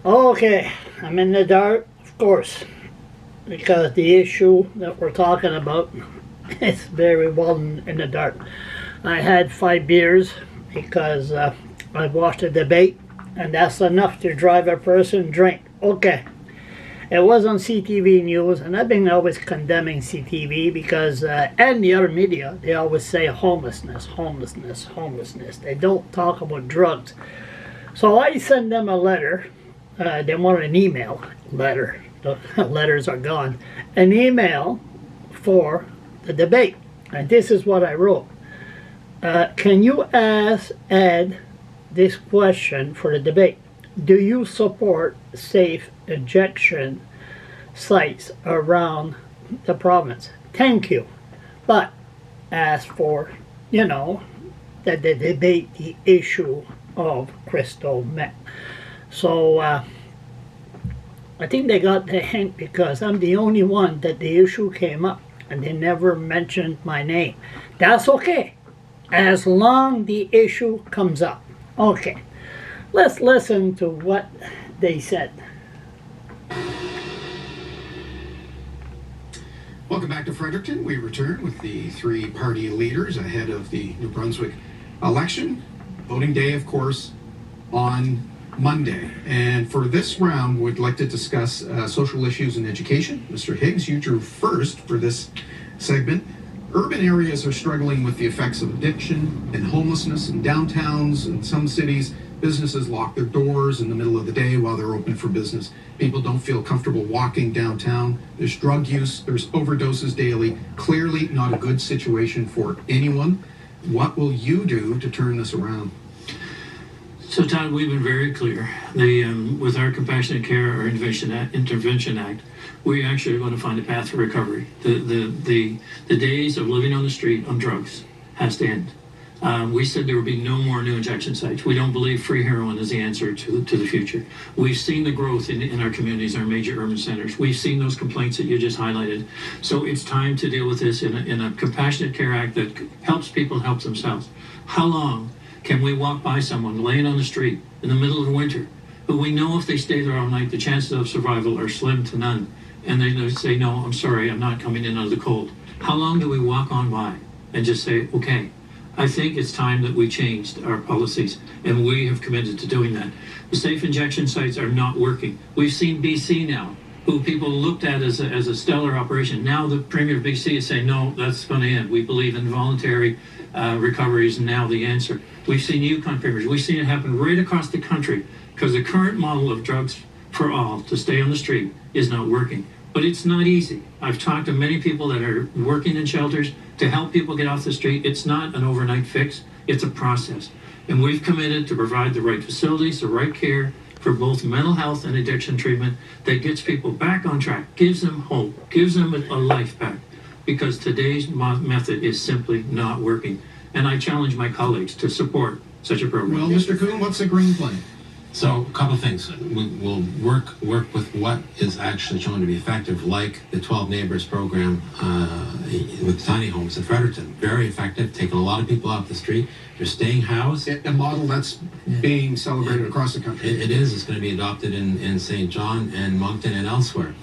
Okay, I'm in the dark, of course, because the issue that we're talking about is very well in the dark. I had 5 beers because I watched a debate, and that's enough to drive a person drink. Okay. It was on CTV News, and I've been always condemning CTV because, and the other media, they always say homelessness, homelessness, homelessness. They don't talk about drugs. So I send them a letter. They want an email letter. The letters are gone. An email for the debate. And this is what I wrote. Can you ask Ed this question for the debate? Do you support safe injection sites around the province? Thank you. But as for, that they debate the issue of crystal meth. So I think they got the hint because I'm the only one that the issue came up and they never mentioned my name. That's okay, as long the issue comes up. Okay. Let's listen to what they said. Welcome back to Fredericton. We return with the 3 party leaders ahead of the New Brunswick election. Voting day, of course, on Monday. And for this round, we'd like to discuss social issues and education. Mr. Higgs, you drew first for this segment. Urban areas are struggling with the effects of addiction and homelessness in downtowns and some cities. Businesses lock their doors in the middle of the day while they're open for business. People don't feel comfortable walking downtown. There's drug use, there's overdoses daily. Clearly not a good situation for anyone. What will you do to turn this around? So, Todd, we've been very clear. With our Compassionate Care, our Intervention Act, we actually are going to find a path for recovery. The days of living on the street on drugs has to end. We said there would be no more new injection sites. We don't believe free heroin is the answer to the future. We've seen the growth in our communities, our major urban centers. We've seen those complaints that you just highlighted. So it's time to deal with this in a Compassionate Care Act that helps people help themselves. How long can we walk by someone laying on the street in the middle of the winter, who we know if they stay there all night, the chances of survival are slim to none, and they say, no, I'm sorry, I'm not coming in out of the cold. How long do we walk on by and just say, okay, I think it's time that we changed our policies, and we have committed to doing that. The safe injection sites are not working. We've seen BC now, who people looked at as a stellar operation. Now the Premier of BC is saying, no, that's going to end. We believe in voluntary recovery is now the answer. We've seen Yukon premiers. We've seen it happen right across the country because the current model of drugs for all to stay on the street is not working. But it's not easy. I've talked to many people that are working in shelters to help people get off the street. It's not an overnight fix. It's a process. And we've committed to provide the right facilities, the right care for both mental health and addiction treatment that gets people back on track, gives them hope, gives them a life back. Because today's method is simply not working. And I challenge my colleagues to support such a program. Well, Mr. Kuhn, what's the green plan? So a couple of things. We'll work with what is actually shown to be effective, like the 12 Neighbors program with tiny homes in Fredericton. Very effective, taking a lot of people off the street. They're staying housed. A model that's being celebrated across the country. It is. It's going to be adopted in St. John and Moncton and elsewhere.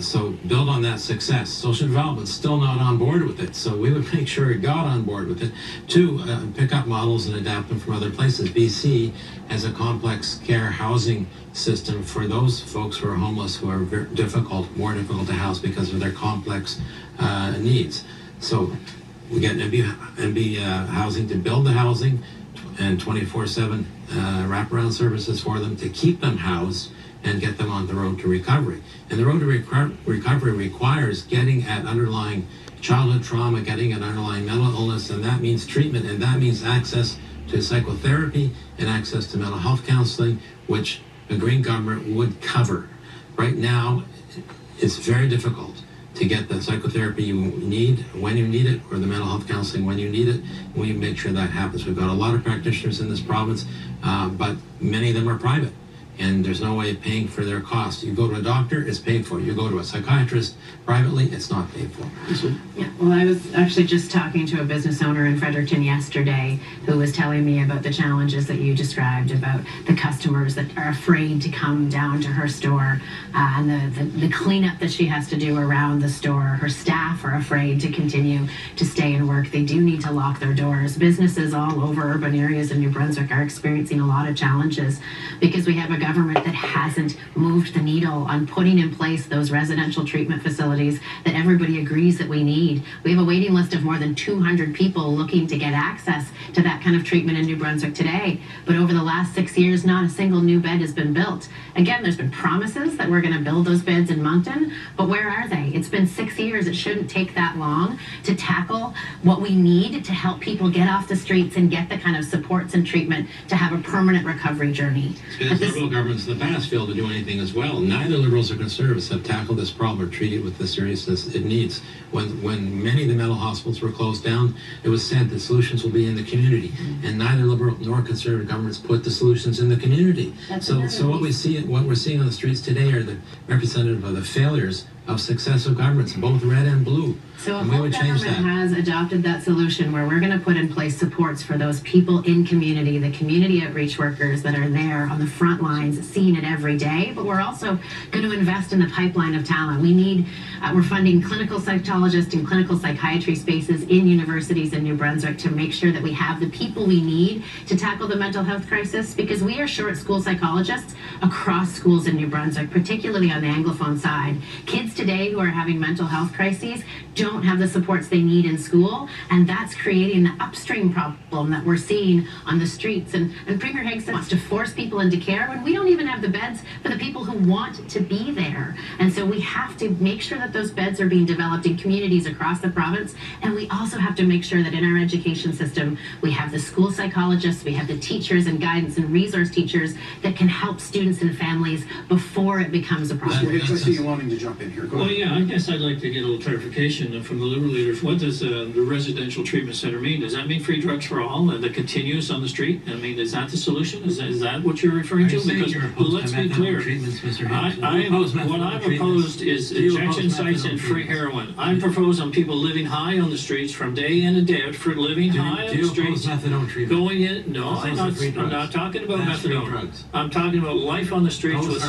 So build on that success. Social development's still not on board with it, so we would make sure it got on board with it. 2, pick up models and adapt them from other places. BC has a complex care housing system for those folks who are homeless, who are more difficult to house because of their complex needs. So we get MB housing to build the housing and 24/7 wraparound services for them to keep them housed and get them on the road to recovery. And the road to recovery requires getting at underlying childhood trauma, getting at underlying mental illness, and that means treatment, and that means access to psychotherapy and access to mental health counseling, which the Green government would cover. Right now, it's very difficult to get the psychotherapy you need when you need it, or the mental health counseling when you need it. We make sure that happens. We've got a lot of practitioners in this province, but many of them are private. and there's no way of paying for their costs. You go to a doctor, it's paid for. You go to a psychiatrist privately, it's not paid for. Yeah, well, I was actually just talking to a business owner in Fredericton yesterday who was telling me about the challenges that you described, about the customers that are afraid to come down to her store, and the cleanup that she has to do around the store. Her staff are afraid to continue to stay and work. They do need to lock their doors. Businesses all over urban areas in New Brunswick are experiencing a lot of challenges because we have a government that hasn't moved the needle on putting in place those residential treatment facilities that everybody agrees that we need. We have a waiting list of more than 200 people looking to get access to that kind of treatment in New Brunswick today. But over the last 6 years, not a single new bed has been built. Again, there's been promises that we're going to build those beds in Moncton, but where are they? It's been 6 years. It shouldn't take that long to tackle what we need to help people get off the streets and get the kind of supports and treatment to have a permanent recovery journey. Because Liberal governments in the past failed to do anything as well. Neither Liberals or Conservatives have tackled this problem or treated it with the seriousness it needs. When many of the mental hospitals were closed down, it was said that solutions will be in the community, and neither Liberal nor Conservative governments put the solutions in the community. So what we're seeing on the streets today are the representative of the failures of successive governments, both red and blue. So and a we whole would change government that. has adopted that solution where we're going to put in place supports for those people in community, the community outreach workers that are there on the front lines, seeing it every day. But we're also going to invest in the pipeline of talent. We're funding clinical psychologists and clinical psychiatry spaces in universities in New Brunswick to make sure that we have the people we need to tackle the mental health crisis, because we are short school psychologists across schools in New Brunswick, particularly on the Anglophone side. Kids today who are having mental health crises don't have the supports they need in school, and that's creating the upstream problem that we're seeing on the streets. And Premier Higson wants to force people into care when we don't even have the beds for the people who want to be there. And so we have to make sure that those beds are being developed in communities across the province, and we also have to make sure that in our education system we have the school psychologists, we have the teachers and guidance and resource teachers that can help students and families before it becomes a problem. Mr. Hicks, I see you wanting to jump in here. Go Well, ahead. yeah, I guess I'd like to get a little clarification from the Liberal leaders. What does the residential treatment center mean? Does that mean free drugs for all and that continues on the street? I mean, is that the solution? Is that what you're referring to? Because let's be clear. Treatments, Mr. What I've opposed is injection sites and free heroin. I'm proposed on people living high on the streets from day in and day out for living high on the streets. Methadone treatment? Going in, no, I'm not talking about methadone. I'm talking about life on the streets with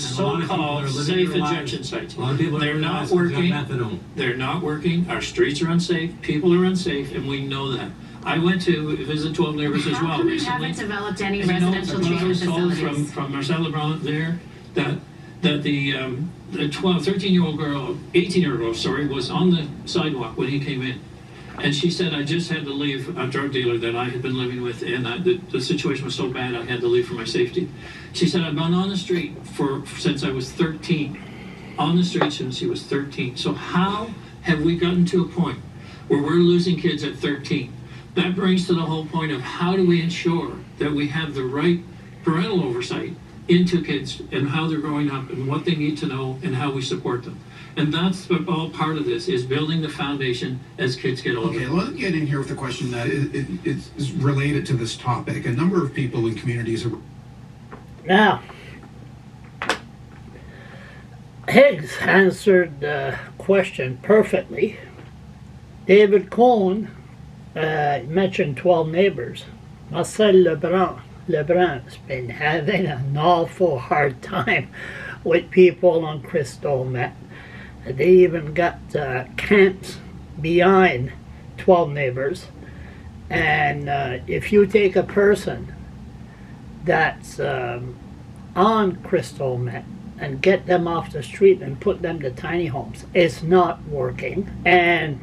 so-called safe injection sites. They're not working. They're not working. Our streets are unsafe. People are unsafe, and we know that. I went to visit 12 neighbors as well How come we recently. haven't developed any And residential I treatment was told facilities? from Marcel LeBron there that the 13-year-old girl, 18-year-old girl, sorry, was on the sidewalk when he came in. And she said, I just had to leave a drug dealer that I had been living with, and the situation was so bad I had to leave for my safety. She said, I've been on the street since I was 13. On the street since she was 13. So how have we gotten to a point where we're losing kids at 13? That brings to the whole point of how do we ensure that we have the right parental oversight into kids and how they're growing up and what they need to know and how we support them. And that's all part of this, is building the foundation as kids get older. Okay, let's get in here with a question that is related to this topic. A number of people in communities are... Now, Higgs answered the question perfectly. David Cohn mentioned 12 neighbors. Marcel Lebrun's been having an awful hard time with people on crystal meth. They even got camps behind 12 neighbors. And if you take a person that's on crystal meth and get them off the street and put them to tiny homes, it's not working. And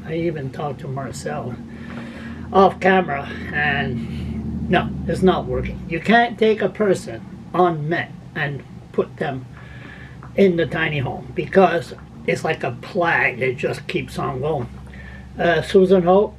I even talked to Marcel off camera, and no, it's not working. You can't take a person on meth and put them in the tiny home because it's like a plague. It just keeps on going. Susan Hope,